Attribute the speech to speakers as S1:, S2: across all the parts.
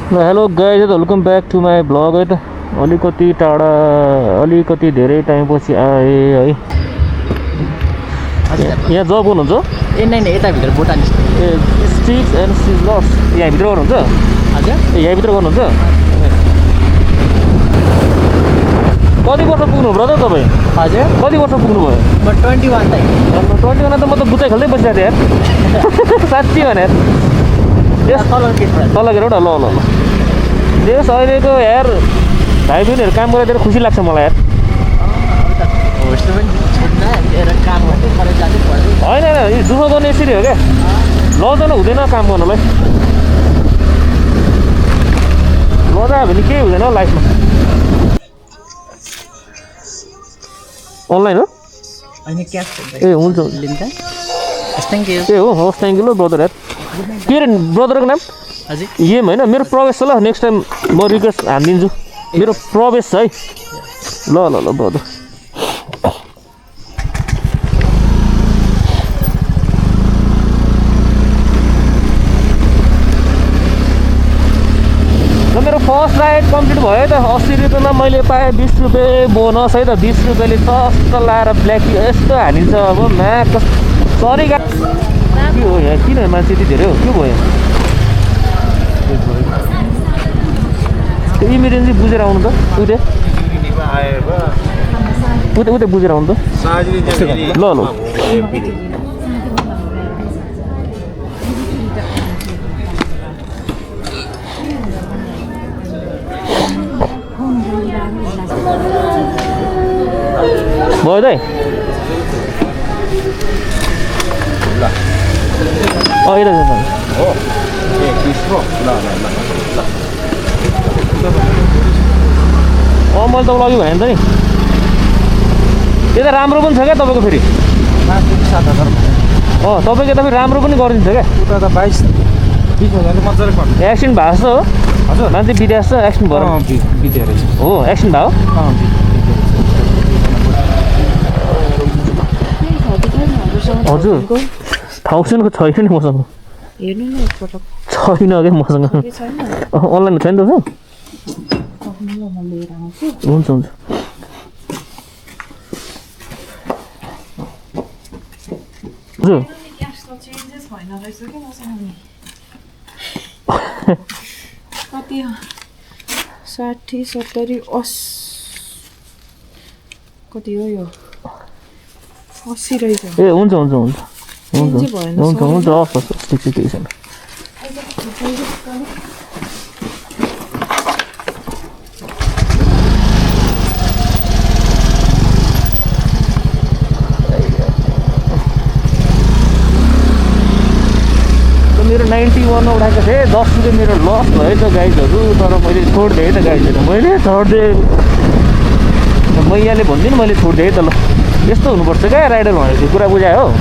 S1: Hello guys, welcome back to my blog है त। अलिकति टाढा अलिकति धेरै टाइमपछि आए है। यहाँ जब गर्नुहुन्छ?
S2: ए नै यताभित्र बोटानिस्ट।
S1: ए स्टिक्स एन्ड सिजलर्स यहाँभित्र गर्नुहुन्छ?
S2: हजुर,
S1: ए यहाँभित्र गर्नुहुन्छ? कति वर्ष पुग्नु ब्रदर तपाईँ?
S2: हजुर,
S1: कति वर्ष पुग्नुभयो?
S2: म 21 दाइ।
S1: 21 त म त बुच्चा खेल्दै बसिरहेको थिएँ यार। साँच्ची भने यार
S2: तल
S1: हेर न। ल ल ल देश अहिलेको यार भाइ बहिनीहरू काम गरेर धेरै खुसी लाग्छ मलाई यार। होइन यो दुःख गर्ने यसरी हो क्या, लजाउनु हुँदैन काम गर्नलाई। लजायो भने केही हुँदैन हौ लाइफमा। अनलाइन हो? ए हुन्छ ए हो, हवस् थ्याङ्क यू ल ब्रदर यार। के अरे ब्रदरको नाम? एम होइन, मेरो प्रवेश छ ल। नेक्स्ट टाइम म रिक्वेस्ट हानिदिन्छु, मेरो प्रवेश छ है। ल ल ल ब्रदर। मेरो फर्स्ट राइड कम्प्लिट भयो त। 80 रुपियाँमा मैले पाएँ 20 रुपियाँ बोनस है त। 20 रुपियाँले सस्तो लाएर ब्ल्याक यस्तो हालिन्छ अब म्याक। सरी के हो यहाँ, किन मान्छे यति धेरै हो? के भयो? त्यो इमर्जेन्सी बुझेर आउनु त। उतै बुझेर आउनु त। ल ल भयो दाइ। यता जान्छ मैले त लग्यो भने त नि। यता राम्रो पनि छ क्या तपाईँको फेरि।
S2: 7,000।
S1: तपाईँको यता फेरि राम्रो पनि गरिदिन्छ क्या।
S2: उता त 22,000 मजाले पर्छ।
S1: एक्सिडेन्ट भएको छ हो? हजुर, मान्छे बितेको छ एक्सिडेन्ट भएर।
S2: बितेको रहेछ
S1: हो, एक्सिडेन्ट भयो। हजुर, 1000को छैन नि मसँग।
S3: हेर्नु न एकपटक।
S1: छैन क्या मसँग। अनलाइन छैन त? हुन्छ हुन्छ। हजुर
S3: कति 60 70 80 कति हो यो? 80 रहेछ।
S1: ए हुन्छ हुन्छ हुन्छ हुन्छ
S3: भएन,
S1: हुन्छ हुन्छ हस् हस् ठिक छ, केही छैन। मेरो 91 उठाएको थिएँ, 10 रुपियाँ मेरो लस भयो त गाइजहरू। तर मैले छोडिदिएँ त गाइजहरू, मैले छोडिदिएँ। मैयाले भनिदिनु मैले छोडिदिएँ त। ल यस्तो हुनुपर्छ क्या राइडर भनेपछि, कुरा बुझायो हो।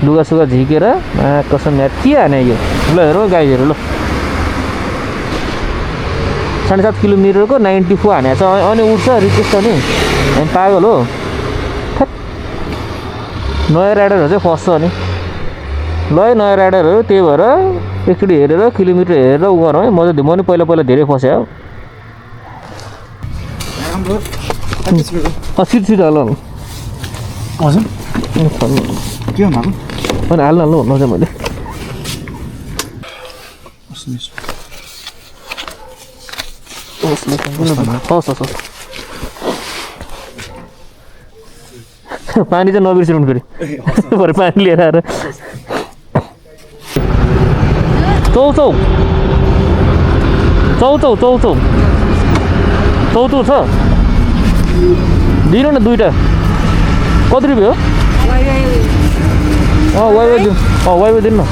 S1: लुगासुगा झिकेर कसम यार के हाने यो। ल हेरौँ गाइजहरू, ल 7.5 किलोमिटरको 94 हानेको छ। अनि उठ्छ रिक्वेस्ट नि, हामी पागल हो। नयाँ राइडरहरू चाहिँ फस्छ नि। ल है नयाँ राइडरहरू, त्यही भएर एकचोटि हेरेर किलोमिटर हेरेर उ गरौँ है। म नि पहिला धेरै फसेँ हो। सिट हाल
S2: हजुर के हो मागु?
S1: अनि हाल्नु भन्नु चाहिँ मैले। हस् हस् हस्। पानी चाहिँ नबिर्सिनु फेरि, भरे पानी लिएर आएर। चौचौ छ, दिनु न 2टा। कति रुपियाँ हो? वाइवाई दिनु। वाइवाई दिनु न।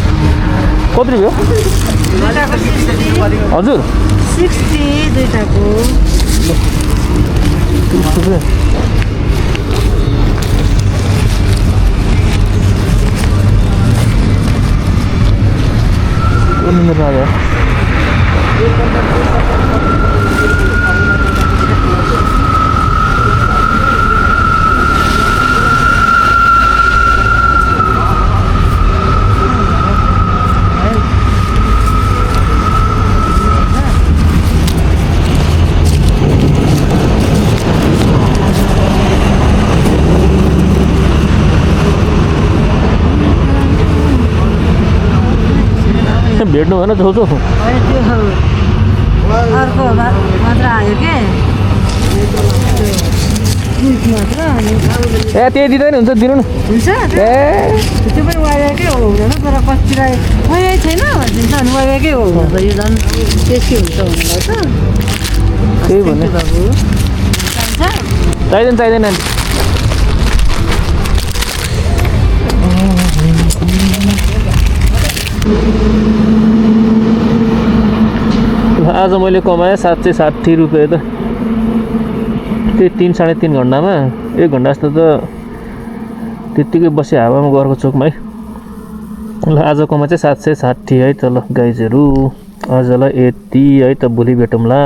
S1: कति रुपियाँ हो? हजुर
S3: 60 दुईटाको।
S1: 30 रुपियाँ। मेरो आयो। भेट्नु भएन छेउछाउ
S4: अर्को मात्र आयो के
S1: ए त्यही दिँदा नि हुन्छ दिनु न
S4: हुन्छ
S1: ए
S4: त्यो पनि वाइवाईकै हो हुँदैन तर कतिलाई वाइवाई छैन भनिदिन्छ अनि वाइवाईकै हो हुँदा यो झन् टेस्टी हुन्छ भन्नुभयो त
S1: त्यही भन्ने
S4: बाबु चाहिन्छ
S1: चाहिँदैन आन्टी आज मैले कमाएँ 760 रुपियाँ त त्यही 3-3.5 घन्टामा 1 घन्टा जस्तो त त्यत्तिकै बसेँ हावामा गएको चोकमा है ल आज कमा चाहिँ 760 है त ल गाइजहरू आजलाई यति है त भोलि भेटौँला।